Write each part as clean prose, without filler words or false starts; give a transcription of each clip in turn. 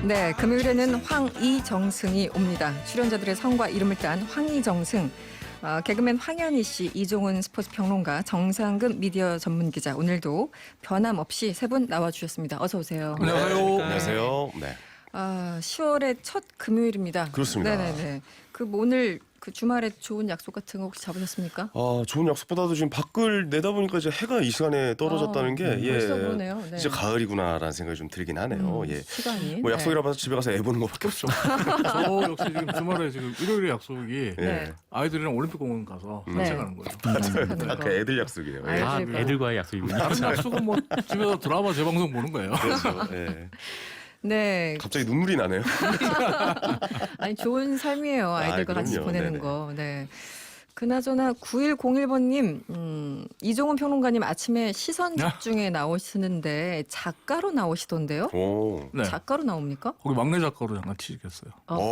네, 금요일에는 황이정승이 옵니다. 출연자들의 성과 이름을 딴 황이정승. 개그맨 황현희 씨, 이종훈 스포츠 평론가, 정상근 미디어 전문 기자. 오늘도 변함없이 세 분 나와주셨습니다. 어서 오세요. 안녕하세요. 안녕하세요. 네. 10월의 첫 금요일입니다. 그렇습니다. 네네네. 오늘 주말에 좋은 약속 같은 거 혹시 잡으셨습니까? 좋은 약속보다도 지금 밖을 내다보니까 이제 해가 이 시간에 떨어졌다는 게 벌써 그러네요. 네. 이제 가을이구나라는 생각이 좀 들긴 하네요. 시간이. 뭐 약속이라 봐서 집에 가서 애 보는 것밖에 없죠. 저 역시 지금 주말에 지금 일요일에 약속이 네. 아이들이랑 올림픽공원 가서 네. 산책하는 거예요. 산책하는 다 거. 그 애들 약속이에요. 예. 아이들과. 애들과의 약속이군요. 다른 약속은 뭐 집에서 드라마 재방송 보는 거예요. 그렇죠. 예. 네. 갑자기 눈물이 나네요. 아니 좋은 삶이에요. 아이들과 같이 그럼요. 보내는 네네. 거. 네. 그나저나 9101번님, 이종훈 평론가님 아침에 시선 집중에 나오시는데 작가로 나오시던데요? 오. 네. 작가로 나옵니까? 거기 막내 작가로 잠깐 취직했어요.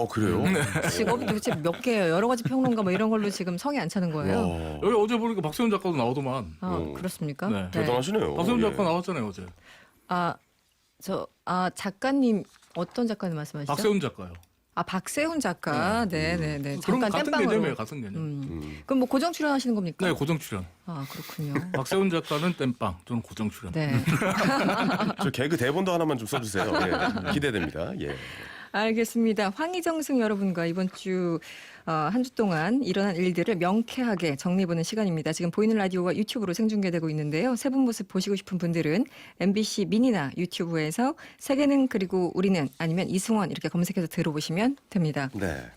그래요? 직업이 도대체 몇 개예요? 여러 가지 평론가 뭐 이런 걸로 지금 성이 안 차는 거예요? 와, 여기 어제 보니까 박세훈 작가도 나오더만. 그렇습니까? 네. 대단하시네요. 박세훈 작가 예. 나왔잖아요 어제. 작가님 어떤 작가님 말씀하시죠? 박세훈 작가요. 박세훈 작가. 네네네. 그럼 잠깐 같은 땜빵으로. 개념이에요, 같은 개념. 그럼 뭐 고정 출연하시는 겁니까? 네, 고정 출연. 그렇군요. 박세훈 작가는 땜빵, 저는 고정 출연. 네. 저 개그 대본도 하나만 좀 써주세요. 예. 기대됩니다. 예. 알겠습니다. 황희정승 여러분과 이번 주 한 주 동안 일어난 일들을 명쾌하게 정리해보는 시간입니다. 지금 보이는 라디오와 유튜브로 생중계되고 있는데요. 세 분 모습 보시고 싶은 분들은 MBC 미니나 유튜브에서 세계는 그리고 우리는 아니면 이승원 이렇게 검색해서 들어보시면 됩니다. 네.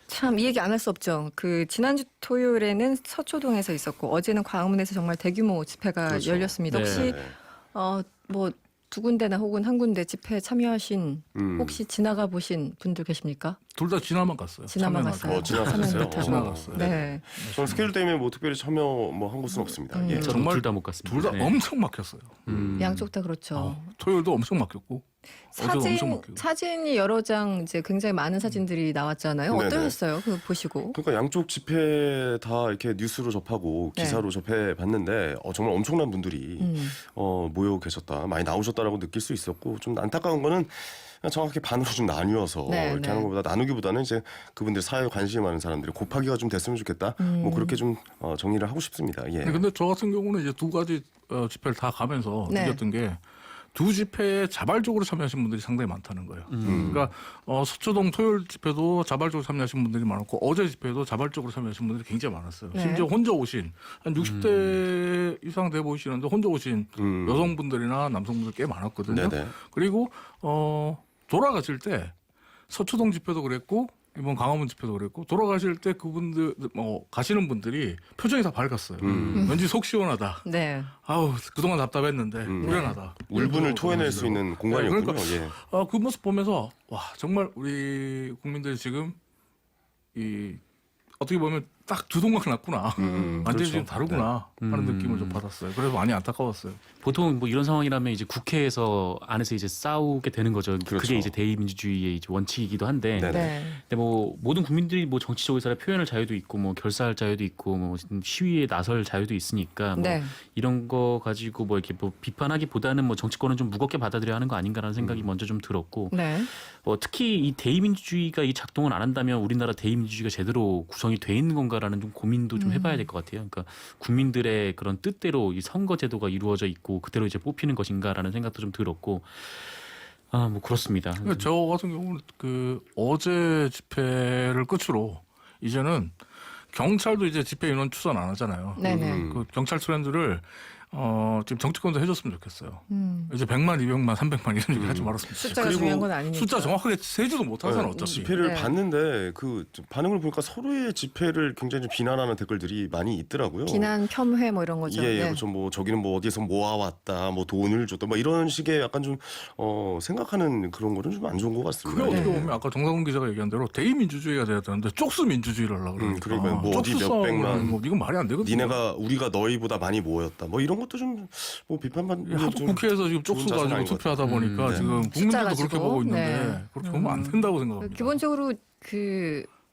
참 이 얘기 안 할 수 없죠. 지난주 토요일에는 서초동에서 있었고 어제는 광화문에서 정말 대규모 집회가 그렇죠. 열렸습니다. 네. 혹시 네. 뭐 두 군데나 혹은 한 군데 집회에 참여하신 혹시 지나가 보신 분들 계십니까? 둘 다 지나만 갔어요. 지나만 참여해가지고. 갔어요. 지나갔어요? 참여는 못하고. 지나갔어요. 네. 저는 스케줄 때문에 뭐 특별히 참여 뭐 한 곳은 없습니다. 예. 저도 정말 둘 다 못 갔습니다. 둘 다 네. 엄청 막혔어요. 양쪽 다 그렇죠. 토요일도 엄청 막혔고 어제도 엄청 막히고. 사진이 여러 장 이제 굉장히 많은 사진들이 나왔잖아요. 네네. 어떠셨어요? 그거 보시고. 그러니까 양쪽 집회 다 이렇게 뉴스로 접하고 네. 기사로 접해 봤는데 정말 엄청난 분들이 모여 계셨다, 많이 나오셨다라고 느낄 수 있었고, 좀 안타까운 거는 그냥 정확히 반으로 좀 나뉘어서 네, 이렇게 네. 하는 것보다 나누기보다는 이제 그분들 사회에 관심이 많은 사람들이 곱하기가 좀 됐으면 좋겠다. 뭐 그렇게 좀 정리를 하고 싶습니다. 예. 근데 저 같은 경우는 이제 두 가지 집회를 다 가면서 네. 느꼈던 게 두 집회에 자발적으로 참여하신 분들이 상당히 많다는 거예요. 그러니까 서초동 토요일 집회도 자발적으로 참여하신 분들이 많았고 어제 집회도 자발적으로 참여하신 분들이 굉장히 많았어요. 네. 심지어 혼자 오신 한 60대 이상 돼 보이시는데 혼자 오신 여성분들이나 남성분들 꽤 많았거든요. 네네. 그리고 돌아가실 때 서초동 집회도 그랬고 이번 광화문 집회도 그랬고 돌아가실 때 그분들 가시는 분들이 표정이 다 밝았어요. 왠지 속 시원하다. 네. 아우 그동안 답답했는데 후련하다. 울분을 토해낼 수 있는 공간이었군요. 그러니까 예. 그 모습 보면서 와 정말 우리 국민들이 지금 이 어떻게 보면 딱 두 동강 났구나. 완전히 그렇죠. 지금 다르구나 하는 느낌을 좀 받았어요. 그래서 많이 안타까웠어요. 보통 뭐 이런 상황이라면 이제 국회에서 안에서 이제 싸우게 되는 거죠. 그렇죠. 그게 이제 대의민주주의의 이제 원칙이기도 한데. 네네. 네. 근데 뭐 모든 국민들이 뭐 정치적으로 표현할 자유도 있고 뭐 결사할 자유도 있고 뭐 시위에 나설 자유도 있으니까 뭐 네. 이런 거 가지고 뭐 이렇게 뭐 비판하기보다는 뭐 정치권은 좀 무겁게 받아들여야 하는 거 아닌가라는 생각이 먼저 좀 들었고 네. 특히 이 대의민주주의가 이 작동을 안 한다면 우리나라 대의민주주의가 제대로 구성이 돼 있는 건가라는 좀 고민도 좀 해봐야 될 것 같아요. 그러니까 국민들의 그런 뜻대로 이 선거제도가 이루어져 있고 그대로 이제 뽑히는 것인가라는 생각도 좀 들었고 뭐 그렇습니다. 그러니까 저 같은 경우는 어제 집회를 끝으로 이제는 경찰도 이제 집회 인원 추산 안 하잖아요. 네네. 그 경찰 트렌드를 지금 정치권도 해줬으면 좋겠어요. 이제 100만, 200만, 300만 이런 얘기 하지 말았으면 좋겠어요. 숫자가 중요한 건 아니니까. 숫자 정확하게 세지도 못하잖아 어차피. 집회를 네. 봤는데 그 반응을 보니까 서로의 집회를 굉장히 좀 비난하는 댓글들이 많이 있더라고요. 비난, 폄훼 뭐 이런 거죠. 예, 예, 네. 그렇죠. 뭐 저기는 뭐 어디에서 모아왔다, 뭐 돈을 줬다, 뭐 이런 식의 약간 좀 생각하는 그런 거는 좀 안 좋은 것 같습니다. 그게 어떻게 예. 보면 아까 정상훈 기자가 얘기한 대로 대의민주주의가 돼야 되는데 쪽수 민주주의를 하려고 그러니까. 그러니까요. 뭐 어디 쪽수 몇백만, 싸움은 뭐 이건 말이 안 되거든요. 우리가 너희보다 많이 모였다, 뭐 이런 것도 좀 뭐 비판받는 하도 좀 국회에서 지금 좋은 쪽수 자세는 가지고 아닌 것 투표하다 보니까 네. 지금 숫자 국민들도 가지고. 그렇게 보고 있는데 네. 그렇게 보면 안 된다고 생각합니다. 기본적으로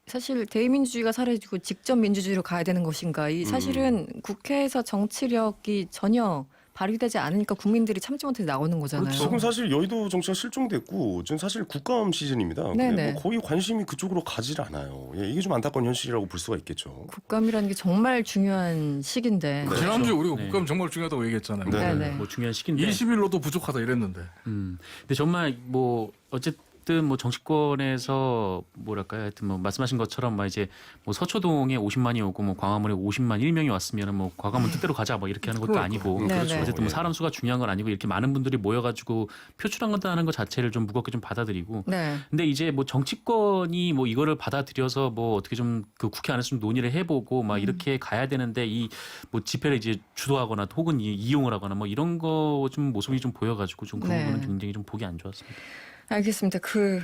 사실 대의민주주의가 사라지고 직접 민주주의로 가야 되는 것인가? 이 사실은 국회에서 정치력이 전혀 발휘되지 않으니까 국민들이 참지 못해서 나오는 거잖아요. 지금 사실 여의도 정치가 실종됐고 지금 사실 국감 시즌입니다. 근데 네네. 뭐 거의 관심이 그쪽으로 가질 않아요. 예, 이게 좀 안타까운 현실이라고 볼 수가 있겠죠. 국감이라는 게 정말 중요한 시기인데. 네. 지난주에 우리가 네. 국감 정말 중요하다고 얘기했잖아요. 네. 네네. 뭐 중요한 시기인데 20일로도 부족하다 이랬는데. 근데 정말 뭐 어쨌든 뭐 정치권에서 뭐랄까요, 하여튼 뭐 말씀하신 것처럼 막 이제 뭐 서초동에 50만이 오고 뭐 광화문에 50만 1명이 왔으면은 뭐 광화문 뜻대로 가자 뭐 이렇게 하는 것도 아니고 네, 그렇죠. 네. 어쨌든 뭐 예. 사람 수가 중요한 건 아니고 이렇게 많은 분들이 모여가지고 표출한다는 것 자체를 좀 무겁게 좀 받아들이고. 네. 근데 이제 뭐 정치권이 뭐 이거를 받아들여서 뭐 어떻게 좀 그 국회 안에서 좀 논의를 해보고 막 이렇게 가야 되는데 이 뭐 집회를 이제 주도하거나 혹은 이용을 하거나 뭐 이런 거 좀 모습이 좀 보여가지고 좀 그런 네. 부분은 굉장히 좀 보기 안 좋았습니다. 알겠습니다.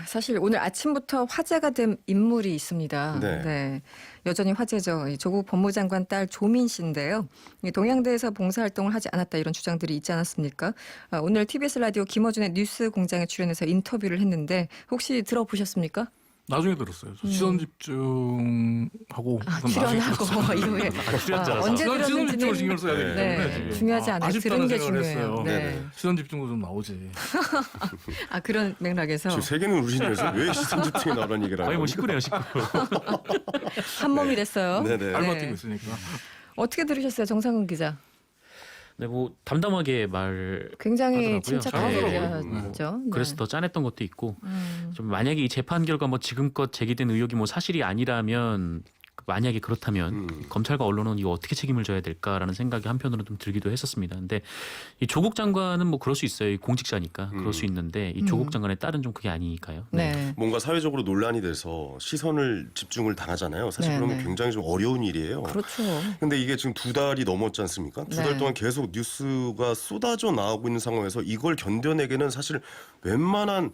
사실 오늘 아침부터 화제가 된 인물이 있습니다. 네. 여전히 화제죠. 이 조국 법무장관 딸 조민 씨인데요. 이 동양대에서 봉사활동을 하지 않았다 이런 주장들이 있지 않았습니까? 오늘 TBS 라디오 김어준의 뉴스 공장에 출연해서 인터뷰를 했는데 혹시 들어보셨습니까? 나중에 들었어요. 저 시선 집중하고 출연하고 이후에 언제 시선 집중을 신경 들었는지는 써야 되기 네, 때문에 지금. 중요하지 않아요. 아쉽다는 들은 게 생각을 중요해요. 했어요. 네. 시선 집중도 좀 나오지. 그런 맥락에서 지금 세계는 우리나라에서 왜 시선 집중에 나오는 얘기를 하는 거의 뭐 거죠? 식구네요, 식구. 한 몸이 됐어요. 네네. 알바 뛰고 있으니까. 어떻게 들으셨어요, 정상근 기자? 네, 뭐 담담하게 말 굉장히 하더라고요. 침착하게 잘하더라고요. 얘기하죠. 네. 그래서 더 짠했던 것도 있고 음. 좀 만약에 이 재판 결과 뭐 지금껏 제기된 의혹이 뭐 사실이 아니라면 만약에 그렇다면 검찰과 언론은 이거 어떻게 책임을 져야 될까라는 생각이 한편으로 좀 들기도 했었습니다. 근데 이 조국 장관은 뭐 그럴 수 있어요. 이 공직자니까 그럴 수 있는데 이 조국 장관의 딸은 좀 그게 아니니까요. 네. 뭔가 사회적으로 논란이 돼서 시선을 집중을 당하잖아요. 사실 네, 그러면 네. 굉장히 좀 어려운 일이에요. 그렇죠. 근데 이게 지금 2달이 넘었지 않습니까? 두 달 네. 동안 계속 뉴스가 쏟아져 나오고 있는 상황에서 이걸 견뎌내기는 사실 웬만한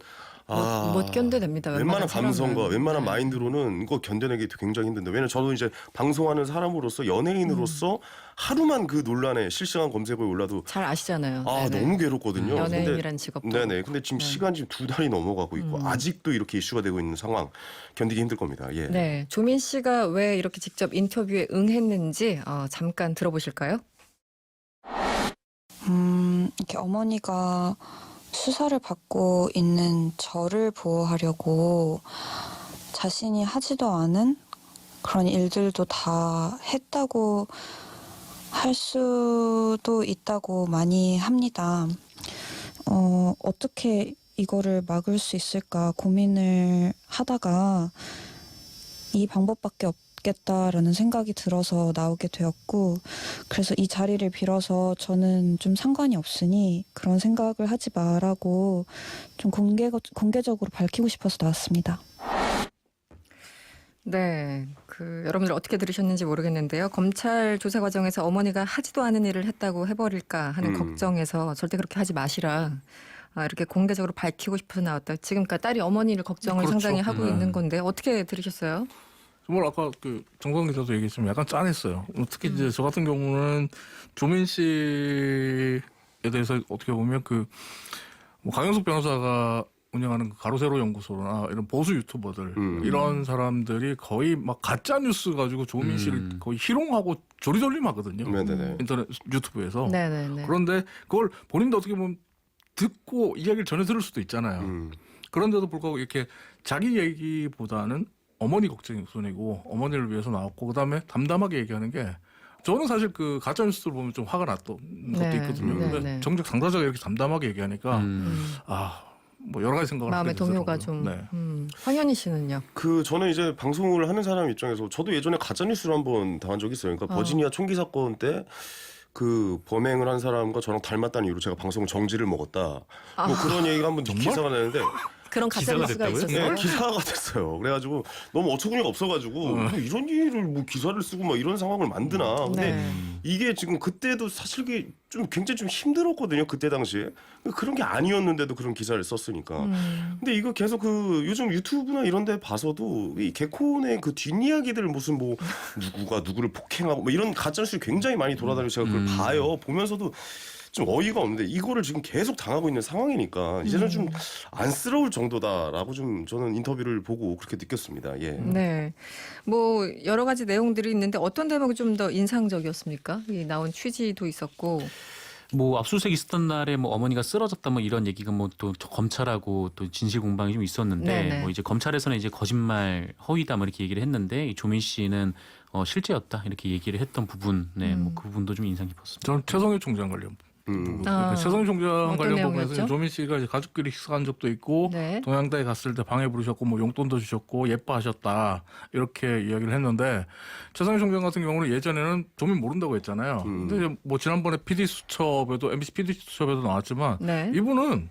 못 견뎌냅니다. 웬만한 감성과 사람은. 웬만한 네. 마인드로는 이거 견뎌내기 굉장히 힘든데 왜냐면 저도 이제 방송하는 사람으로서 연예인으로서 하루만 그 논란에 실시간 검색어에 올라도 잘 아시잖아요. 네네. 너무 괴롭거든요. 연예인이란 직업도. 네네. 근데 지금 네. 시간 지금 2달이 넘어가고 있고 아직도 이렇게 이슈가 되고 있는 상황 견디기 힘들 겁니다. 예. 네, 조민 씨가 왜 이렇게 직접 인터뷰에 응했는지 잠깐 들어보실까요? 이렇게 어머니가 수사를 받고 있는 저를 보호하려고 자신이 하지도 않은 그런 일들도 다 했다고 할 수도 있다고 많이 합니다. 어떻게 이거를 막을 수 있을까 고민을 하다가 이 방법밖에 없겠다라는 생각이 들어서 나오게 되었고, 그래서 이 자리를 빌어서 저는 좀 상관이 없으니 그런 생각을 하지 마라고 좀 공개적으로 밝히고 싶어서 나왔습니다. 네, 여러분들 어떻게 들으셨는지 모르겠는데요. 검찰 조사 과정에서 어머니가 하지도 않은 일을 했다고 해버릴까 하는 걱정에서 절대 그렇게 하지 마시라. 이렇게 공개적으로 밝히고 싶어서 나왔다. 지금 그러니까 딸이 어머니를 걱정을 그렇죠. 상당히 하고 네. 있는 건데 어떻게 들으셨어요? 정말 아까 정성 기자도 얘기했지만 약간 짠했어요. 특히 이제 저 같은 경우는 조민 씨에 대해서 어떻게 보면 뭐 강영석 변호사가 운영하는 가로세로 연구소나 이런 보수 유튜버들 이런 사람들이 거의 막 가짜 뉴스 가지고 조민 씨를 거의 희롱하고 조리돌림하거든요. 네네네. 인터넷 유튜브에서. 네네네. 그런데 그걸 본인도 어떻게 보면 듣고 이야기를 전해 들을 수도 있잖아요. 그런데도 불구하고 이렇게 자기 얘기보다는 어머니 걱정이 우선이고 어머니를 위해서 나왔고 그다음에 담담하게 얘기하는 게 저는 사실 가짜 뉴스를 보면 좀 화가 났던 것도 네. 있거든요. 네, 근데 네. 정작 당사자가 이렇게 담담하게 얘기하니까 뭐 여러 가지 생각을 마음의 하게 동요가 되더라고요. 좀. 황현희 씨는요? 저는 이제 방송을 하는 사람 입장에서 저도 예전에 가짜 뉴스를 한번 당한 적이 있어요. 그러니까 버지니아 총기 사건 때 범행을 한 사람과 저랑 닮았다는 이유로 제가 방송 정지를 먹었다. 뭐 그런 얘기가 한번 기사가 나는데 그런 가짜 기사가 뉴스가 됐다고요? 있었어요? 네, 기사가 됐어요. 그래가지고 너무 어처구니가 없어가지고 뭐 이런 일을 뭐 기사를 쓰고 막 이런 상황을 만드나. 근데 네. 이게 지금 그때도 사실 이게 좀 굉장히 좀 힘들었거든요. 그때 당시에 그런 게 아니었는데도 그런 기사를 썼으니까. 근데 이거 계속 요즘 유튜브나 이런 데 봐서도 이 개콘의 뒷이야기들 무슨 뭐 누구가 누구를 폭행하고 뭐 이런 가짜뉴스 굉장히 많이 돌아다니고 제가 그걸 봐요. 보면서도 좀 어이가 없는데 이거를 지금 계속 당하고 있는 상황이니까 이제는 좀 안쓰러울 정도다라고 좀 저는 인터뷰를 보고 그렇게 느꼈습니다. 예. 네. 뭐 여러 가지 내용들이 있는데 어떤 대목이 좀 더 인상적이었습니까? 이 나온 취지도 있었고. 뭐 압수수색 있었던 날에 뭐 어머니가 쓰러졌다 뭐 이런 얘기가 뭐 또 검찰하고 또 진실 공방이 좀 있었는데 네네. 뭐 이제 검찰에서는 이제 거짓말 허위다 뭐 이렇게 얘기를 했는데 이 조민 씨는 실제였다 이렇게 얘기를 했던 부분, 네, 뭐 그 부분도 좀 인상 깊었습니다. 저는 최성일 총장 관련 부분. 아, 최성일 총장 어떤 관련 내용이었죠? 부분에서 조민 씨가 이제 가족끼리 식사한 적도 있고 네. 동양대에 갔을 때 방에 부르셨고 뭐 용돈도 주셨고 예뻐하셨다 이렇게 이야기를 했는데 최성일 총장 같은 경우는 예전에는 조민 모른다고 했잖아요. 근데 이제 뭐 지난번에 PD 수첩에도 MBC PD 수첩에도 나왔지만 네. 이분은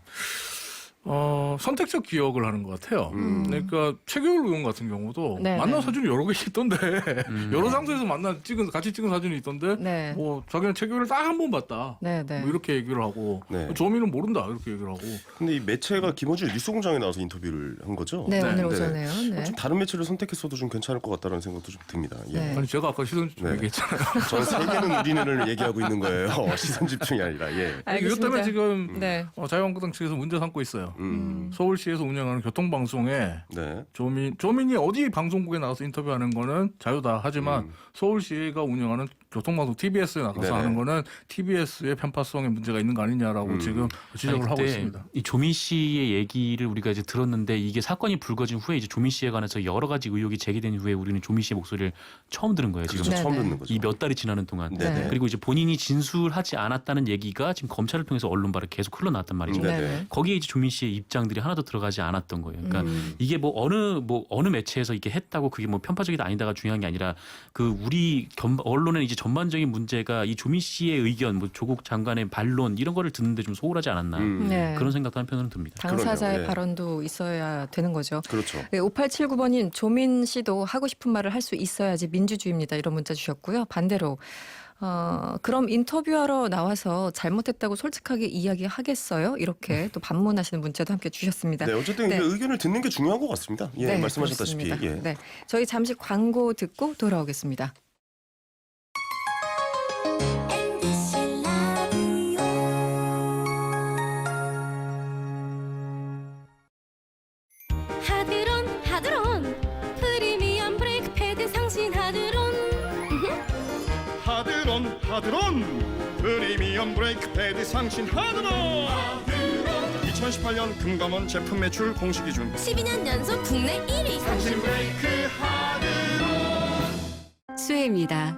선택적 기억을 하는 것 같아요. 그러니까 최규일 의원 같은 경우도 네, 만난 네. 사진이 여러 개 있던데 여러 장소에서 같이 찍은 사진이 있던데 네. 뭐 자기는 최규일을 딱 한 번 봤다. 네, 네. 뭐 이렇게 얘기를 하고 네. 조민은 모른다 이렇게 얘기를 하고 근데 이 매체가 김어준 뉴스공장에 나와서 인터뷰를 한 거죠. 네, 오늘 네. 오전에요. 네. 좀 다른 매체를 선택했어도 좀 괜찮을 것 같다는 생각도 좀 듭니다. 예. 네. 아니 제가 아까 시선 좀 네. 얘기했잖아요. 저는 세계는 우리는을 얘기하고 있는 거예요. 시선 집중이 아니라. 예. 이것 알겠습니다. 때문에 지금 네. 자유한국당 측에서 문제 삼고 있어요. 음. 서울시에서 운영하는 교통방송에 네. 조민이 어디 방송국에 나가서 인터뷰하는 거는 자유다. 하지만 음. 서울시가 운영하는 교통방송 TBS에 나가서 네네. 하는 거는 TBS의 편파성에 문제가 있는 거 아니냐라고 지금 지적을 아니, 하고 그때 있습니다. 이 조민 씨의 얘기를 우리가 이제 들었는데 이게 사건이 불거진 후에 이제 조민 씨에 관해서 여러 가지 의혹이 제기된 후에 우리는 조민 씨의 목소리를 처음 들은 거예요. 지금 그렇죠. 네, 처음 네. 듣는 거죠. 이 몇 달이 지나는 동안. 네네. 그리고 이제 본인이 진술하지 않았다는 얘기가 지금 검찰을 통해서 언론발에 계속 흘러나왔단 말이죠. 네. 네. 거기에 이제 조민 씨의 입장들이 하나도 들어가지 않았던 거예요. 그러니까 이게 뭐 어느 매체에서 이게 했다고 그게 뭐 편파적이다 아니다가 중요한 게 아니라 그 우리 언론의 이제 전반적인 문제가 이 조민 씨의 의견, 뭐 조국 장관의 반론 이런 거를 듣는데 좀 소홀하지 않았나 네. 그런 생각도 한편으로는 듭니다. 당사자의 그러네요. 예. 발언도 있어야 되는 거죠. 그렇죠. 네, 5879번님 조민 씨도 하고 싶은 말을 할 수 있어야지 민주주의입니다. 이런 문자 주셨고요. 반대로 그럼 인터뷰하러 나와서 잘못했다고 솔직하게 이야기하겠어요? 이렇게 또 반문하시는 문자도 함께 주셨습니다. 네, 어쨌든 네. 그 의견을 듣는 게 중요한 것 같습니다. 예, 네, 말씀하셨다시피. 그렇습니다. 예. 네, 저희 잠시 광고 듣고 돌아오겠습니다. MBC 라디오 하드론 프리미엄 브레이크 패드 상신 하드론 하드론 프리미엄 브레이크 패드 상신 하드론 2018년 금감원 제품 매출 공시 기준 12년 연속 국내 1위 상신 브레이크 하드론 수혜입니다.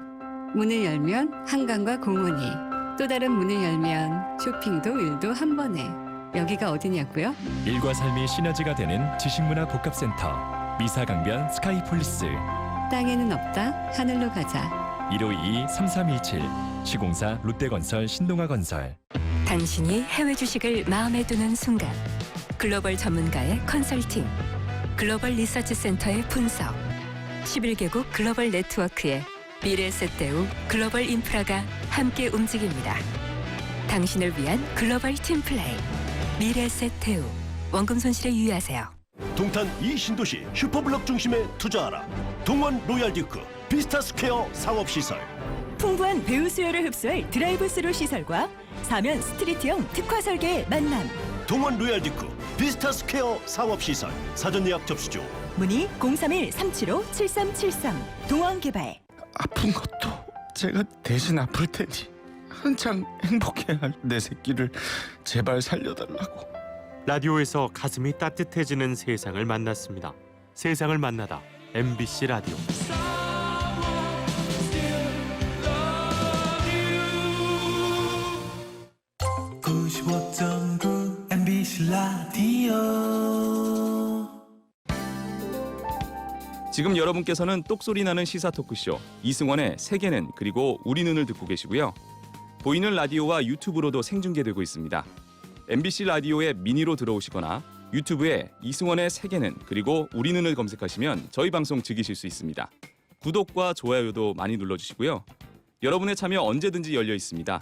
문을 열면 한강과 공원이, 또 다른 문을 열면 쇼핑도 일도 한 번에. 여기가 어디냐고요? 일과 삶이 시너지가 되는 지식문화 복합센터 미사강변 스카이폴리스 땅에는 없다, 하늘로 가자. 1522-3317 시공사 롯데건설 신동아건설. 당신이 해외 주식을 마음에 두는 순간 글로벌 전문가의 컨설팅, 글로벌 리서치 센터의 분석, 11개국 글로벌 네트워크의 미래에셋대우 글로벌 인프라가 함께 움직입니다. 당신을 위한 글로벌 팀플레이 미래에셋대우. 원금 손실에 유의하세요. 동탄 이 신도시 슈퍼블록 중심에 투자하라. 동원 로얄듀크 비스타스퀘어 상업시설. 풍부한 배우 수요를 흡수할 드라이브스루 시설과 사면 스트리트형 특화 설계의 만남. 동원 로얄듀크 비스타스퀘어 상업시설. 사전 예약 접수 중. 문의 031-375-7373 동원개발. 아픈 것도 제가 대신 아플 테니 한창 행복해야 할 내 새끼를 제발 살려달라고. 라디오에서 가슴이 따뜻해지는 세상을 만났습니다. 세상을 만나다 MBC 라디오. MBC 라디오. 지금 여러분께서는 똑소리 나는 시사 토크쇼 이승원의 세계는 그리고 우리 눈을 듣고 계시고요. 보이는 라디오와 유튜브로도 생중계되고 있습니다. MBC 라디오의 미니로 들어오시거나 유튜브에 이승원의 세계는 그리고 우리 눈을 검색하시면 저희 방송 즐기실 수 있습니다. 구독과 좋아요도 많이 눌러주시고요. 여러분의 참여 언제든지 열려 있습니다.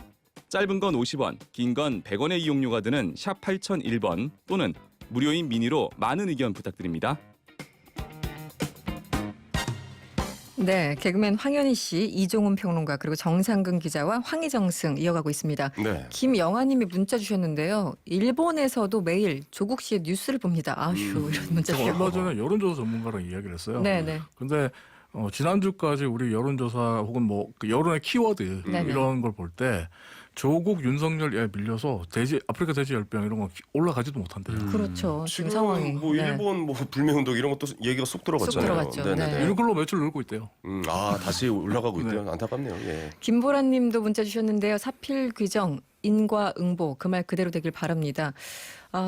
짧은 건 50원, 긴 건 100원의 이용료가 드는 샵 8001번 또는 무료인 미니로 많은 의견 부탁드립니다. 네, 개그맨 황현희 씨, 이종훈 평론가 그리고 정상근 기자와 황희정승 이어가고 있습니다. 네. 김영아님이 문자 주셨는데요. 일본에서도 매일 조국 씨의 뉴스를 봅니다. 아휴 이런 문자 제가 주셨고. 얼마 전에 여론조사 전문가랑 이야기를 했어요. 네네. 근데 지난주까지 우리 여론조사 혹은 뭐 그 여론의 키워드 네네. 이런 걸 볼 때 조국 윤석열에 밀려서 아프리카 돼지 열병 이런 거 올라가지도 못한대요. 그렇죠. 지금 상황이. 뭐 네. 일본 뭐 불매운동 이런 것도 얘기가 쏙 들어갔잖아요. 쏙 들어갔죠. 네네네. 네. 유니클로 매출 늘고 있대요. 다시 올라가고 있대요. 안타깝네요. 예. 김보라님도 문자 주셨는데요. 사필 규정 인과응보 그 말 그대로 되길 바랍니다.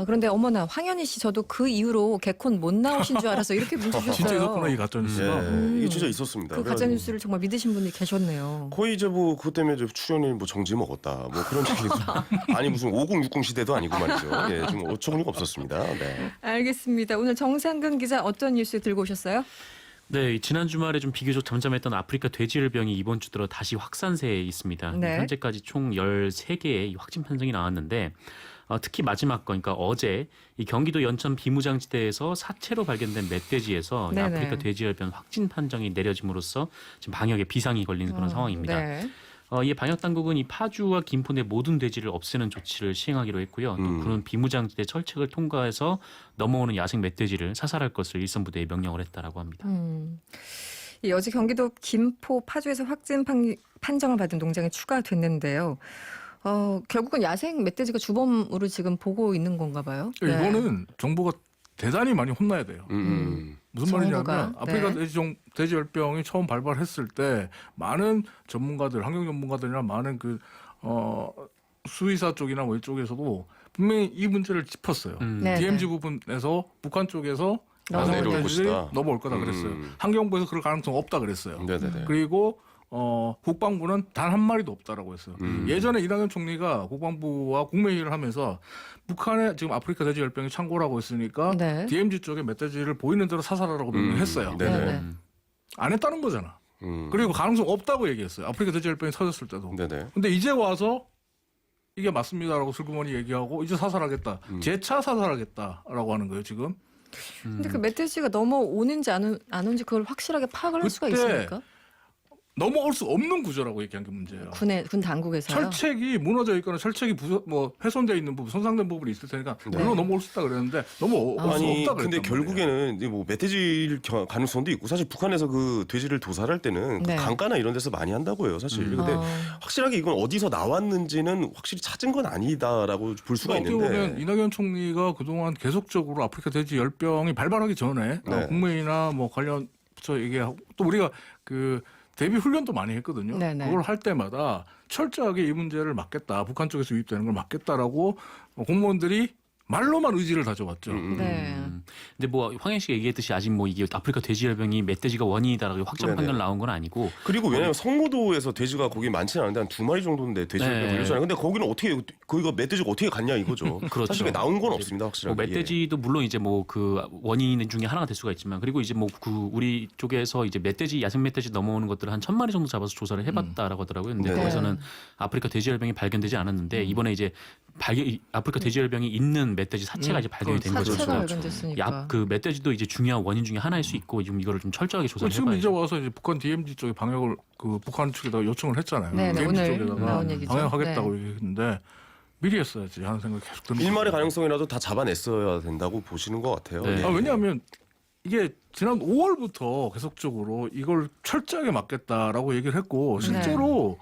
그런데 어머나 황현희 씨 저도 그 이후로 개콘 못 나오신 줄 알아서 이렇게 문자 주셨어요. 진짜 있었구나 이 가짜뉴스가. 이게 진짜 있었습니다. 그 가짜 뉴스를 정말 믿으신 분이 계셨네요. 거의 이제 뭐 그것 때문에 이제 출연이 뭐 정지 먹었다 뭐 그런 얘기도 아니 무슨 5060 시대도 아니고 말이죠. 예, 좀 어처구니가 없었습니다. 네. 알겠습니다. 오늘 정상근 기자 어떤 뉴스 들고 오셨어요? 네, 지난 주말에 좀 비교적 잠잠했던 아프리카 돼지열병이 이번 주 들어 다시 확산세에 있습니다. 네. 현재까지 총 13개의 확진 판정이 나왔는데 특히 마지막 거, 그러니까 어제 이 경기도 연천 비무장지대에서 사체로 발견된 멧돼지에서 이 네네. 아프리카 돼지열병 확진 판정이 내려짐으로써 지금 방역에 비상이 걸리는 그런 상황입니다. 네. 이 방역 당국은 이 파주와 김포 내 모든 돼지를 없애는 조치를 시행하기로 했고요. 또 군은 비무장지대 철책을 통과해서 넘어오는 야생 멧돼지를 사살할 것을 일선 부대에 명령을 했다라고 합니다. 이 어제 경기도 김포 파주에서 확진 판정을 받은 농장에 추가됐는데요. 결국은 야생 멧돼지가 주범으로 지금 보고 있는 건가 봐요. 네. 이거는 정부가 대단히 많이 혼나야 돼요. 무슨 정부가, 말이냐면 아프리카 네. 돼지 열병이 처음 발발했을 때 많은 전문가들, 환경 전문가들이나 많은 수의사 쪽이나 뭐 이쪽에서도 분명히 이 문제를 짚었어요. 네, DMZ 네. 부분에서 북한 쪽에서 넘어올 야생 멧돼지들이 것이다. 넘어올 거다 그랬어요. 환경부에서 그럴 가능성 없다 그랬어요. 네네네. 그리고 국방부는 단 한 마리도 없다라고 했어요. 예전에 이낙연 총리가 국방부와 국무회의를 하면서 북한에 지금 아프리카 돼지 열병이 창고라고 했으니까 네. DMZ 쪽에 멧돼지를 보이는 대로 사살하라고 명령했어요. 네네. 안 했다는 거잖아. 그리고 가능성 없다고 얘기했어요. 아프리카 돼지 열병이 터졌을 때도. 네네. 근데 이제 와서 이게 맞습니다라고 슬그머니 얘기하고 이제 사살하겠다. 재차 사살하겠다라고 하는 거예요 지금. 근데 그 멧돼지가 넘어오는지 안 오는지 그걸 확실하게 파악을 할 수가 그때 있습니까? 넘어올 수 없는 구조라고 얘기한 게 문제예요. 군 당국에서요. 철책이 무너져 있거나 철책이 훼손되어 있는 부분, 손상된 부분이 있을 테니까 물론 넘어올 수 있다 그랬는데 넘어올 수 아니 없다 근데 그랬단 결국에는 이제 뭐 멧돼지일 가능성도 있고 사실 북한에서 그 돼지를 도살할 때는 네. 그 강가나 이런 데서 많이 한다고 해요 사실. 근데 확실하게 이건 어디서 나왔는지는 확실히 찾은 건 아니다라고 볼 수가 어떻게 있는데. 보면 이낙연 총리가 그동안 계속적으로 아프리카 돼지 열병이 발발하기 전에 네. 국무회의나 뭐 관련 부처 얘기하고 또 우리가 그 대비 훈련도 많이 했거든요. 네네. 그걸 할 때마다 철저하게 이 문제를 막겠다. 북한 쪽에서 유입되는 걸 막겠다라고 공무원들이 말로만 의지를 다져왔죠. 네. 근데 뭐 황현 씨가 얘기했듯이 아직 뭐 이게 아프리카 돼지열병이 멧돼지가 원인이다라고 확정 네네. 판결 나온 건 아니고 그리고 왜냐면 성모도에서 돼지가 거기 많지는 않은데 한 2마리 정도인데 돼지가 네. 걸렸잖아요. 근데 거기는 어떻게 거기가 멧돼지가 어떻게 갔냐 이거죠. 그렇죠. 사실 나온 건 없습니다 확실하게. 뭐 멧돼지도 물론 이제 뭐 그 원인 중에 하나가 될 수가 있지만 그리고 이제 뭐 그 우리 쪽에서 이제 멧돼지 야생 멧돼지 넘어오는 것들을 한 1,000마리 정도 잡아서 조사를 해봤다라고 하더라고요. 근데 네. 거기서는 아프리카 돼지열병이 발견되지 않았는데 이번에 이제 아프리카 돼지열병이 있는 멧돼지 사체가 이제 발견이 된 거죠. 사체가 그래서 발견됐으니까. 그 멧돼지도 이제 중요한 원인 중에 하나일 수 있고 지금 이거를 좀 철저하게 조사를 지금 이제 해봐야죠. 와서 이제 북한 DMZ 쪽에 방역을 그 북한 측에다가 요청을 했잖아요. 네네, DMZ 오늘 쪽에다가 나온 얘기죠. 방역하겠다고 얘기했는데 미리 했어야지 하는 생각이 계속 드는 일말의 거죠. 가능성이라도 다 잡아냈어야 된다고 보시는 것 같아요. 네. 예. 왜냐하면 이게 지난 5월부터 계속적으로 이걸 철저하게 막겠다라고 얘기를 했고 실제로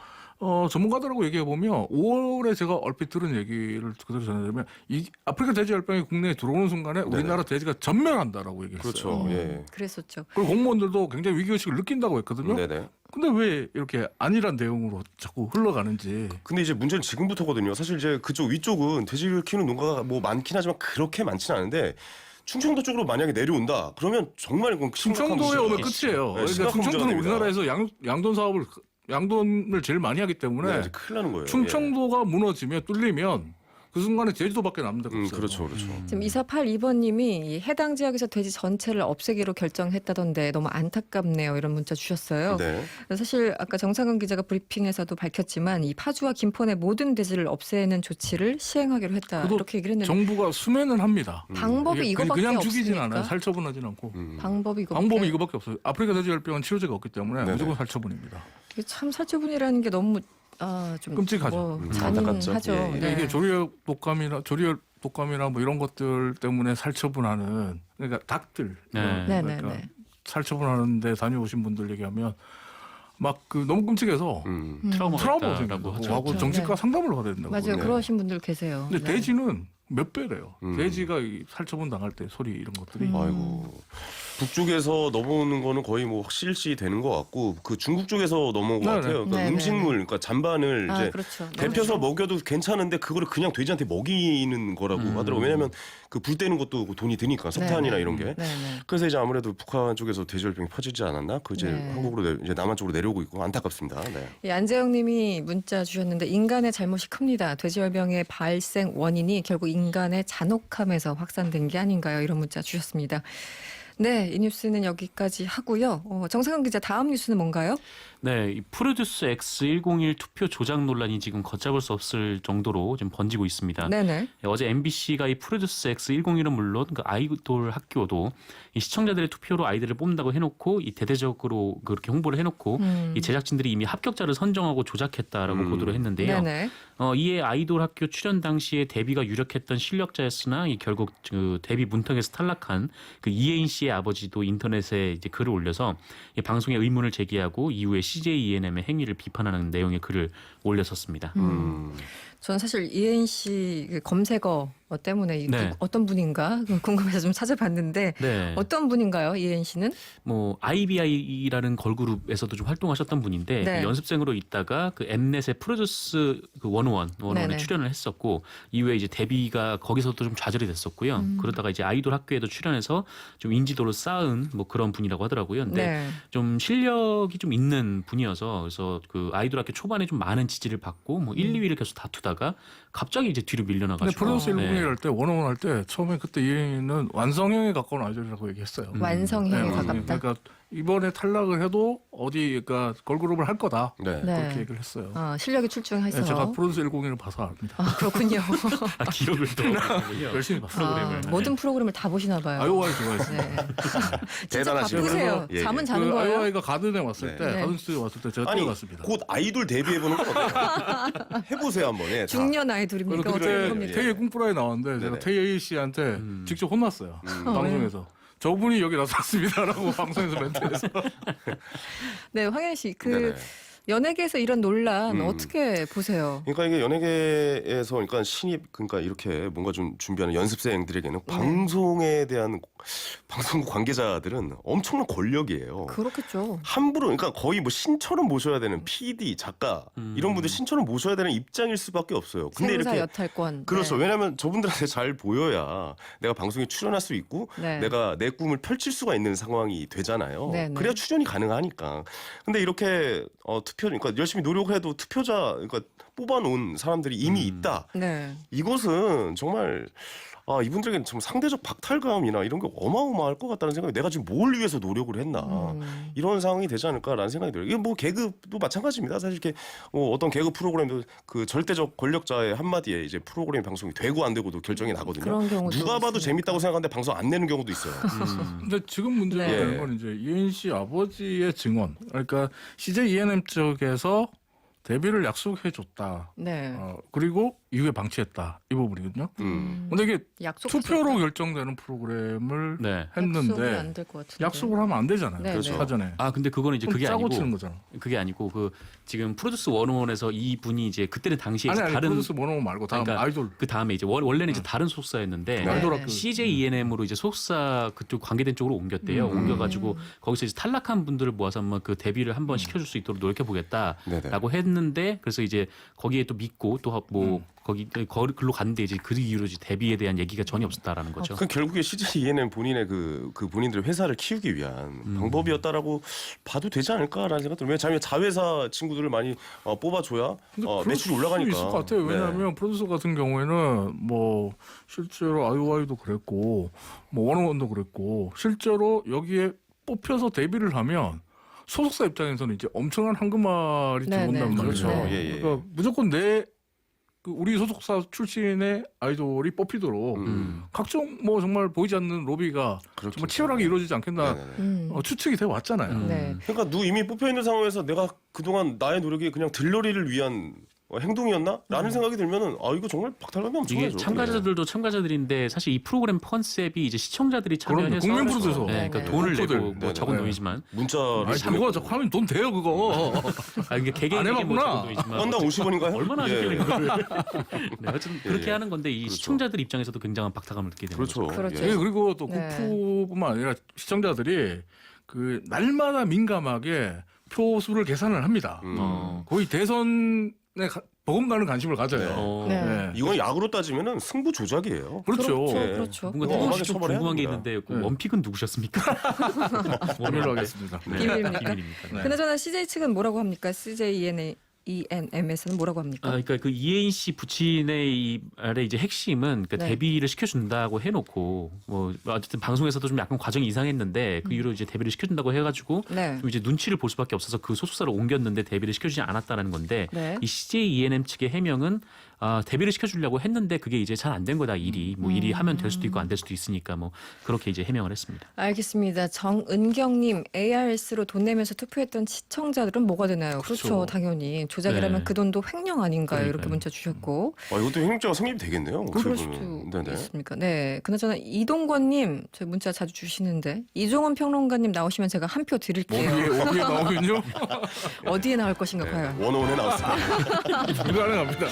전문가들하고 얘기해 보면 5월에 제가 얼핏 들은 얘기를 그대로 전해드리면 이 아프리카 돼지 열병이 국내에 들어오는 순간에 우리나라 돼지가 전멸한다라고 얘기했어요. 그렇죠. 예. 그랬었죠. 그리고 공무원들도 굉장히 위기의식을 느낀다고 했거든요. 네네. 근데 왜 이렇게 안일한 내용으로 자꾸 흘러가는지. 근데 이제 문제는 지금부터거든요. 사실 이제 그쪽 위쪽은 돼지를 키우는 농가가 뭐 많긴 하지만 그렇게 많지는 않은데 충청도 쪽으로 만약에 내려온다. 그러면 정말 이건 충청도에 오면 끝이에요. 네, 그러니까 심각한 충청도는 문제가 우리나라에서 양돈 사업을 양돈을 제일 많이 하기 때문에 네, 이제 큰일 나는 거예요. 충청도가 무너지면 뚫리면 그 순간에 제주도밖에 남는 데가 없어요. 그렇죠, 그렇죠. 지금 2482번님이 해당 지역에서 돼지 전체를 없애기로 결정했다던데 너무 안타깝네요. 이런 문자 주셨어요. 네. 사실 아까 정상근 기자가 브리핑에서도 밝혔지만 이 파주와 김포 내 모든 돼지를 없애는 조치를 시행하기로 했다. 그래도 이렇게 얘기를 했는데 정부가 수면은 합니다. 방법이 이게 이거밖에 그냥 없습니까? 죽이진 않아요. 살처분하진 않고. 방법이 이거밖에 방법이 이거밖에 없어요. 아프리카 돼지 열병은 치료제가 없기 때문에 네네. 무조건 살처분입니다. 이게 참 살처분이라는 게 너무 좀 끔찍하죠. 잔인하죠. 안타깝죠. 예, 예. 네. 이게 조리열 독감이나 뭐 이런 것들 때문에 살처분하는 그러니까 닭들 네. 네, 그러니까 네, 네. 살처분하는데 다녀오신 분들 얘기하면 막 그 너무 끔찍해서 트라우마 있다라고 하죠. 하고 정신과 상담을 받아야 된다고. 맞아요. 그러신 분들 계세요. 근데 네. 돼지는 몇 배래요. 돼지가 이 살처분 당할 때 소리 이런 것들이. 아이고. 북쪽에서 넘어오는 거는 거의 뭐 실시 되는 것 같고 그 중국 쪽에서 넘어온 것 네네. 같아요. 그러니까 네네. 음식물, 그러니까 잔반을 이제 그렇죠. 데펴서 먹여도 괜찮은데 그거를 그냥 돼지한테 먹이는 거라고 하더라고요. 왜냐하면 그 불 떼는 것도 돈이 드니까 석탄이나 네네. 이런 게. 네네. 그래서 이제 아무래도 북한 쪽에서 돼지열병이 퍼지지 않았나? 그 이제 네. 한국으로 이제 남한 쪽으로 내려오고 있고 안타깝습니다. 네. 예, 안재영님이 문자 주셨는데 인간의 잘못이 큽니다. 돼지열병의 발생 원인이 결국 인간의 잔혹함에서 확산된 게 아닌가요? 이런 문자 주셨습니다. 네, 이 뉴스는 여기까지 하고요. 정상근 기자, 다음 뉴스는 뭔가요? 네, 이 프로듀스 X101 투표 조작 논란이 지금 걷잡을 수 없을 정도로 지금 번지고 있습니다. 네네. 어제 MBC가 이 프로듀스 X101은 물론 그 아이돌 학교도 이 시청자들의 투표로 아이들을 뽑는다고 해놓고 이 대대적으로 그렇게 홍보를 해놓고 이 제작진들이 이미 합격자를 선정하고 조작했다라고 보도를 했는데요. 네네. 이에 아이돌 학교 출연 당시에 데뷔가 유력했던 실력자였으나 이 결국 그 데뷔 문턱에서 탈락한 그 이혜인 씨의 아버지도 인터넷에 이제 글을 올려서 이 방송에 의문을 제기하고 이후에 CJ ENM의 행위를 비판하는 내용의 글을 올렸었습니다. 저는 사실 이혜인 씨 그 검색어 때문에 네. 어떤 분인가 궁금해서 좀 찾아봤는데 네. 어떤 분인가요, 이혜인 씨는? 뭐 IBI라는 걸그룹에서도 좀 활동하셨던 분인데 네. 그 연습생으로 있다가 그 엠넷의 프로듀스 그 101에 네네. 출연을 했었고 이후에 이제 데뷔가 거기서도 좀 좌절이 됐었고요. 그러다가 이제 아이돌 학교에도 출연해서 좀 인지도를 쌓은 뭐 그런 분이라고 하더라고요. 근데 네. 좀 실력이 좀 있는 분이어서 그래서 그 아이돌 학교 초반에 좀 많은 지지를 받고 뭐 1, 2위를 계속 다투다가 갑자기 이제 뒤로 근데 밀려나가지고 프로듀스 101 네. 할 때 원어원 할 때 처음에 그때 이혜인은 완성형에 가까운 아이돌이라고 얘기했어요. 완성형에 네, 가깝다. 그러니까 이번에 탈락을 해도 어디 그러니까 걸그룹을 할 거다. 네. 네. 그렇게 얘기를 했어요. 실력이 출중해서. 네, 제가 프로듀스 101을 봐서 압니다. 그렇군요. 기록을 또 열심히 봤어요. 모든 프로그램을 다 보시나 봐요. 아이오아이 좋아했어요. 네. 진짜 대단하시네요. 바쁘세요. 예, 예. 잠은 자는 그 거예요? 아이오아이가 가든에 왔을 때, 네. 가든 스튜디오 왔을 때 제가 아니 뛰어갔습니다. 곧 아이돌 데뷔해보는 건 어때요? 해보세요 한번. 예, 다. 중년 아이돌입니까? 그리고 어떻게 그때 겁니까? 테이의 꿈프라에 나왔는데 제가 네네. 테이 씨한테 직접 혼났어요. 방송에서. 저분이 여기 나서 왔습니다라고 방송에서 멘트해서. 네, 황현 씨, 네네. 연예계에서 이런 논란 어떻게 보세요? 그러니까 이게 연예계에서 그러니까 신입 그러니까 이렇게 뭔가 좀 준비하는 연습생들에게는 방송에 대한 방송국 관계자들은 엄청난 권력이에요. 그렇겠죠. 함부로 그러니까 거의 뭐 신처럼 모셔야 되는 PD, 작가 이런 분들 신처럼 모셔야 되는 입장일 수밖에 없어요. 근데 생사 이렇게 여탈권. 그렇죠. 네. 왜냐하면 저분들한테 잘 보여야 내가 방송에 출연할 수 있고 네. 내가 내 꿈을 펼칠 수가 있는 상황이 되잖아요. 네, 네. 그래야 출연이 가능하니까. 근데 이렇게 그러니까 열심히 노력해도 투표자, 그러니까 뽑아놓은 사람들이 이미 있다. 네. 이것은 정말 이분들에게는 좀 상대적 박탈감이나 이런 게 어마어마할 것 같다는 생각이 내가 지금 뭘 위해서 노력을 했나 이런 상황이 되지 않을까라는 생각이 들어요. 이게 뭐 개그도 마찬가지입니다. 사실 이렇게 어떤 개그 프로그램도 그 절대적 권력자의 한마디에 이제 프로그램 방송이 되고 안 되고도 결정이 나거든요. 그런 경우도 누가 봐도 있습니다. 재밌다고 생각하는데 방송 안 내는 경우도 있어요. 근데 지금 문제가 네. 되는 건 이제 이혜인 씨 아버지의 증언. 그러니까 CJ ENM 쪽에서 데뷔를 약속해줬다. 네. 그리고 이후에 방치했다. 이 부분이거든요. 근데 이게 투표로 결정되는 프로그램을 네. 약속이 했는데 안 될 것 같은데. 약속을 하면 안 되잖아요. 네, 그렇죠. 사전에. 근데 그거는 이제 그게 짜고 아니고 치는 거잖아. 그게 아니고 그 지금 프로듀스 101에서 이 분이 이제 그때는 당시에 이제 아니 다른 프로듀스 모노 말고 다음 그러니까 아이돌. 그 다음에 이제 원래는 이제 다른 소속사였는데 네. 아이돌 학교. CJ ENM으로 이제 소속사 그쪽 관계된 쪽으로 옮겼대요. 옮겨가지고 거기서 이제 탈락한 분들을 모아서 한번 그 데뷔를 한번 시켜줄 수 있도록 노력해 보겠다라고 했는데 그래서 이제 거기에 또 믿고 또 뭐 거기 글로 갔는데 이제 그 이후로 이제 데뷔에 대한 얘기가 전혀 없었다라는 거죠. 그 결국에 CJ ENM 본인의 그 본인들의 회사를 키우기 위한 방법이었다라고 봐도 되지 않을까라는 생각이 들어요. 왜냐하면 자회사 친구들을 많이 뽑아줘야 매출이 올라가니까. 있을 것 같아요. 왜냐하면 네. 프로듀서 같은 경우에는 뭐 실제로 아이오아이도 그랬고 뭐 원어원도 그랬고 실제로 여기에 뽑혀서 데뷔를 하면 소속사 입장에서는 이제 엄청난 황금알이 네, 들어온단 네. 말이죠. 그렇죠. 예, 예. 그러니까 무조건 우리 소속사 출신의 아이돌이 뽑히도록 각종 뭐 정말 보이지 않는 로비가 그렇겠죠. 정말 치열하게 이루어지지 않겠나 네네네. 추측이 돼 왔잖아요. 네. 그러니까 누 이미 뽑혀 있는 상황에서 내가 그동안 나의 노력이 그냥 들러리를 위한 행동이었나?라는 생각이 들면은 이거 정말 박탈감이 이게 엄청나죠. 참가자들도 참가자들인데 사실 이 프로그램 컨셉이 이제 시청자들이 참여해서 국민 프로듀서. 네, 그러니까 돈을 프로들. 내고 뭐 적은 돈이지만 문자를 그거 저 하면 돈 돼요 그거. 이게 개개인에게 뭐 적은 돈이지만 건당 50원인가요? 얼마나 하셨길래 그걸 네, 어쨌든 그렇게 예. 하는 건데 이 그렇죠. 시청자들 입장에서도 굉장한 박탈감을 느끼게 되는 그렇죠. 거죠. 그렇죠. 예, 그리고 또 네. 국프뿐만 아니라 시청자들이 그 날마다 민감하게 표수를 계산을 합니다. 거의 대선에 버금가는 관심을 가져요. 네. 네. 이건 야구로 따지면은 승부 조작이에요. 그렇죠. 그렇죠. 뭔가 네. 뜬금없이 좀 처벌해야 궁금한 게 됩니다. 있는데 그 네. 원픽은 누구셨습니까? 비밀로 하겠습니다. 네. 비밀입니까? 비밀입니까? 네. 그나저나 CJ 측은 뭐라고 합니까? CJENM에서는 뭐라고 합니까? 그러니까 그 이혜인 씨 부친의 이 말의 이제 핵심은 그 네. 데뷔를 시켜준다고 해놓고 뭐 어쨌든 방송에서도 좀 약간 과정이 이상했는데 그 이후로 이제 데뷔를 시켜준다고 해가지고 네. 좀 이제 눈치를 볼 수밖에 없어서 그 소속사를 옮겼는데 데뷔를 시켜주지 않았다는 건데 네. 이 CJ E&M 측의 해명은 데뷔를 시켜주려고 했는데 그게 이제 잘 안 된 거다 일이 뭐 일이 하면 될 수도 있고 안 될 수도 있으니까 뭐 그렇게 이제 해명을 했습니다. 알겠습니다. 정은경님, ARS로 돈 내면서 투표했던 시청자들은 뭐가 되나요? 그렇죠, 그렇죠. 당연히 조작이라면 네. 그 돈도 횡령 아닌가요? 이렇게 그러니까요. 문자 주셨고. 이것도 행정자가 성립이 되겠네요. 그럴 어떻게 수도 보면. 네네. 있습니까? 네. 그나저나 이동권님, 저희 문자 자주 주시는데 이종원 평론가님 나오시면 제가 한 표 드릴게요. 어디에 나오면요? 어디에 나올 것인가 과연. 원어원에 나왔습니다. 불가능합니다.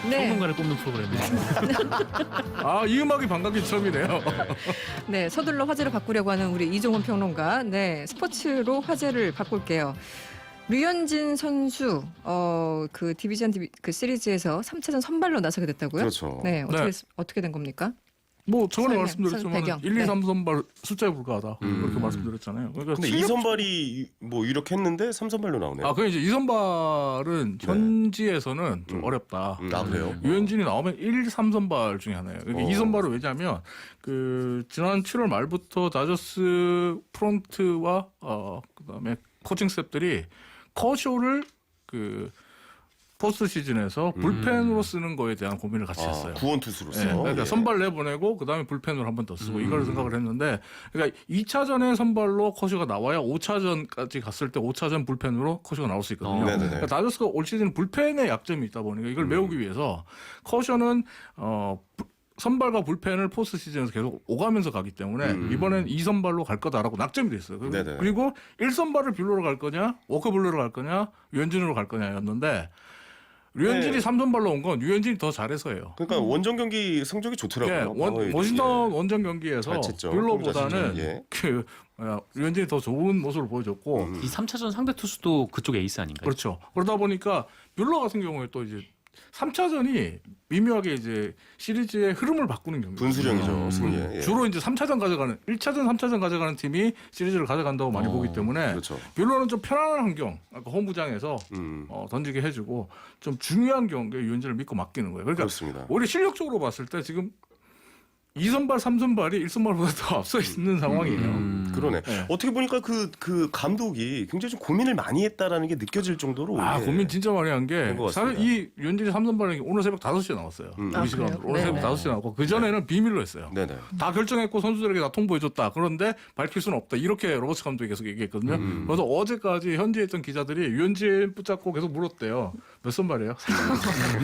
네. 평론가를 뽑는 프로그램입니다. 이 음악이 반갑기 처음이네요. 네, 서둘러 화제를 바꾸려고 하는 우리 이종원 평론가. 네, 스포츠로 화제를 바꿀게요. 류현진 선수, 그 디비전 그 시리즈에서 3차전 선발로 나서게 됐다고요? 그렇죠. 네, 네. 어떻게 된 겁니까? 뭐 저번에 설명, 말씀드렸지만 배경. 1, 2, 네. 3 선발 숫자에 불과하다 그렇게 말씀드렸잖아요. 그러니까 근데 실력- 2선발이 뭐 이렇게 했는데 3선발로 나오네요. 그게 이제 2선발은 현지에서는 좀 어렵다. 그래요? 유현진이 나오면 1, 3선발 중에 하나예요. 그러니까 2선발은 왜냐하면 그 지난 7월 말부터 다저스 프론트와 그다음에 코칭 스태프들이 커쇼를 그 포스트 시즌에서 불펜으로 쓰는 거에 대한 고민을 같이 했어요. 구원 투수로서. 네, 그러니까 예. 선발 내보내고 그다음에 불펜으로 한 번 더 쓰고 이걸 생각을 했는데 그러니까 2차전에 선발로 커쇼가 나와야 5차전까지 갔을 때 5차전 불펜으로 커쇼가 나올 수 있거든요. 네네네. 그러니까 다저스가 올 시즌 불펜에 약점이 있다 보니까 이걸 메우기 위해서 커쇼는 선발과 불펜을 포스트 시즌에서 계속 오가면서 가기 때문에 이번엔 2선발로 갈 거다라고 낙점이 됐어요. 네네. 그리고 1선발을 뷰러로 갈 거냐, 워커블루로 갈 거냐, 유현진으로 갈 거냐였는데 류현진이 네. 3선발로 온 건 유현진이 더 잘해서예요. 그러니까 원정 경기 성적이 좋더라고요. 방어에 워싱턴 예. 원정 경기에서 잘 쳤죠. 뷰러보다는 예. 류현진이 더 좋은 모습을 보여줬고 이 3차전 상대 투수도 그쪽 에이스 아닌가요? 그렇죠. 그러다 보니까 뮬러 같은 경우에 또 이제 3차전이 미묘하게 이제 시리즈의 흐름을 바꾸는 경기. 분수령이죠. 승리에. 예. 주로 이제 3차전 가져가는 1차전, 3차전 가져가는 팀이 시리즈를 가져간다고 많이 보기 때문에 그렇죠. 뮬러는 좀 편안한 환경, 아까 홈구장에서 던지게 해주고 좀 중요한 경기에 유현진을 믿고 맡기는 거예요. 그러니까 그렇습니다. 오히려 실력적으로 봤을 때 지금 2선발, 3선발이 1선발보다 더 앞서 있는 상황이에요. 그러네. 네. 어떻게 보니까 그 감독이 굉장히 좀 고민을 많이 했다라는 게 느껴질 정도로. 예. 고민 진짜 많이 한 게 그런 것 사실 같습니다. 이 유현진이 3선발이 오늘 새벽 5시에 나왔어요. 우리 시간으로. 그래요? 오늘 새벽 네. 5시에 나왔고 그전에는 비밀로 했어요. 네네. 다 결정했고 선수들에게 다 통보해줬다. 그런데 밝힐 수는 없다. 이렇게 로버츠 감독이 계속 얘기했거든요. 그래서 어제까지 현지에 있던 기자들이 유현진 붙잡고 계속 물었대요. 몇 선발이에요?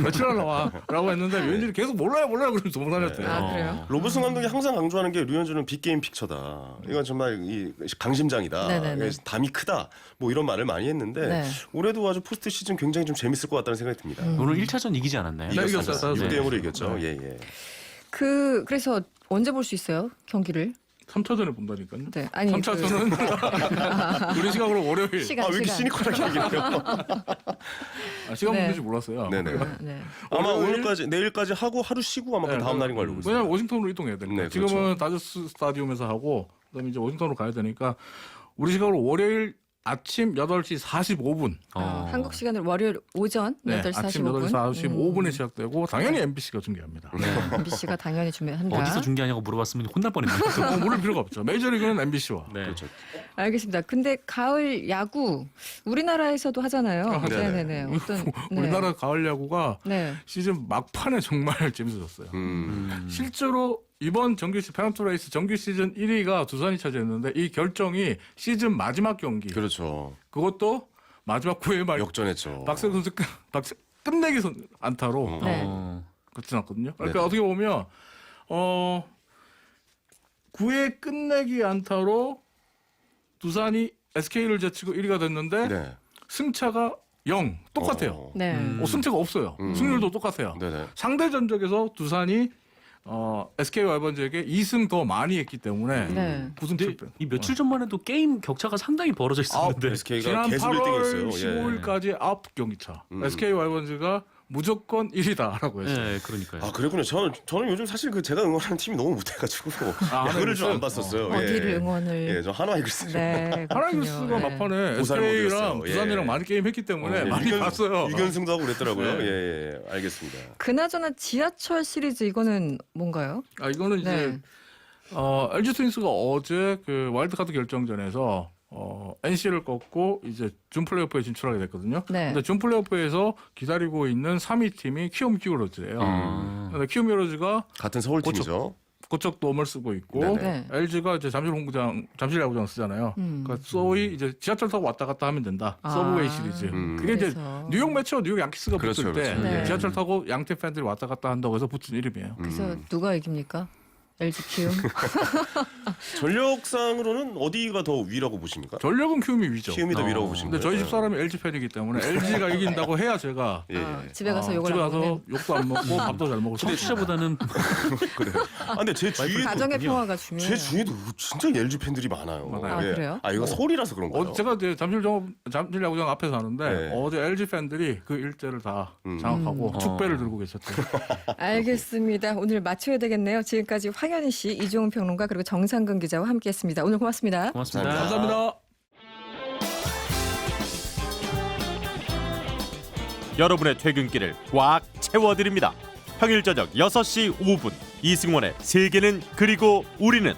며칠 안 나와? 라고 했는데 유현진이 계속 몰라요 그러면서 도망다녔대요. 그래요? 로버슨 감독이 항상 강조하는 게 류현진은 빅게임 픽처다. 이건 정말 이 강심장이다. 네네네. 그래서 담이 크다. 뭐 이런 말을 많이 했는데 네. 올해도 아주 포스트 시즌 굉장히 좀 재밌을 것 같다는 생각이 듭니다. 오늘 1차전 이기지 않았나요? 네, 이겼어요. 6대 네. 0으로 이겼죠. 예, 예. 그래서 언제 볼 수 있어요? 경기를? 3차전에 본다니까요. 네. 아니 3차전은 우리 시각으로 월요일. 시간 왜 이렇게 시니컬하게 얘기해요? 시간 네. 문제인지 몰랐어요. 네네. 네. 아마 월요일? 내일까지 하고 하루 쉬고 아마 그 다음 날인 걸로 알고 있습니다. 왜냐면 워싱턴으로 이동해야 되니까. 네, 지금은 그렇죠. 다저스 스타디움에서 하고 그다음에 이제 워싱턴으로 가야 되니까 우리 시각으로 월요일 아침 8시 45분. 한국 시간으로 월요일 오전 8시 아침 45분. 8시 45분에 시작되고 당연히 MBC가 중계합니다. MBC가 당연히 준비한다. 어디서 중계하냐고 물어봤으면 혼날 뻔했네요. 모를 필요가 없죠. 메이저리그는 MBC와. 네. 그렇죠. 알겠습니다. 근데 가을 야구 우리나라에서도 하잖아요. 네네. 네네네. 어떤 우리나라 가을 야구가 네. 시즌 막판에 정말 재밌어졌어요. 실제로 이번 정규 페넌트 레이스 정규 시즌 1위가 두산이 차지했는데 이 결정이 시즌 마지막 경기. 그렇죠. 그것도 마지막 9회 말 역전했죠. 박세웅 선수 끝내기 안타로 네. 끝이 났거든요. 그러니까 네네. 어떻게 보면 9회 끝내기 안타로 두산이 SK를 제치고 1위가 됐는데 네. 승차가 0 똑같아요. 네. 승차가 없어요. 승률도 똑같아요. 네네. 상대 전적에서 두산이 SK 와이번즈에게 2승 더 많이 했기 때문에 네. 9승 7패. 이 며칠 전만 해도 게임 격차가 상당히 벌어져 있었는데 SK가 지난 계속 8월 1등이었어요. 15일까지 9경기 차. SK 와이번즈가 무조건 1위다라고 했어요. 네, 그러니까요. 아 그랬군요. 저는 요즘 사실 그 제가 응원하는 팀이 너무 못해가지고 야구를 좀 안 봤었어요. 어디를 응원을? 예, 저 하나 이글스. 네. 하나이글스가 그렇군요. 막판에 고사를 SK랑 못했어요. 두산이랑 예. 많이 게임했기 때문에 많이 유견- 봤어요. 유견승도 하고 그랬더라고요. 네. 예, 알겠습니다. 그나저나 지하철 시리즈 이거는 뭔가요? 이거는 이제 네. LG 트윈스가 어제 그 와일드카드 결정전에서 NC를 꺾고 이제 준 플레이오프에 진출하게 됐거든요. 네. 근데 준 플레이오프에서 기다리고 있는 3위 팀이 키움 히어로즈예요. 근데 키움 히어로즈가 같은 서울 팀이죠. 고척 돔을 쓰고 있고 네. LG가 이제 잠실 야구장 쓰잖아요. 그러니까 소위 이제 지하철 타고 왔다 갔다 하면 된다. 아. 서브웨이 시리즈. 그게 이제 그래서. 뉴욕 매치와 뉴욕 양키스가 그렇죠, 붙을 때 그렇죠. 네. 지하철 타고 양팀 팬들이 왔다 갔다 한다고 해서 붙은 이름이에요. 그래서 누가 이깁니까? LG 키움. 전력상으로는 어디가 더 위라고 보십니까? 전력은 키움이 위죠. 키움이 더 위라고 보십니다. 근데 저희 집 사람이 LG 팬이기 때문에 LG가 이긴다고 해야 제가 예. 집에 가서 욕을 집에 안 가서 먹는. 욕도 안 먹고 밥도 잘 먹고 청취자보다는 그래요. 근데 제 주위에 가정의 평화가 중요해요. 제 주위에도 진짜 LG 팬들이 많아요. 많아요. 아, 예. 그래요? 이거 서울이라서 그런가요? 제가 이제 잠실 야구장 앞에 사는데 네. 어제 LG 팬들이 그 일대를 다 장악하고 축배를 들고 계셨대요. 알겠습니다. 오늘 맞춰야 되겠네요. 지금까지 황현희 씨, 이종훈 평론가 그리고 정상근 기자와 함께했습니다. 오늘 고맙습니다. 고맙습니다. 감사합니다. 여러분의 퇴근길을 꽉 채워드립니다. 평일 저녁 6시 5분 이승원의 세계는 그리고 우리는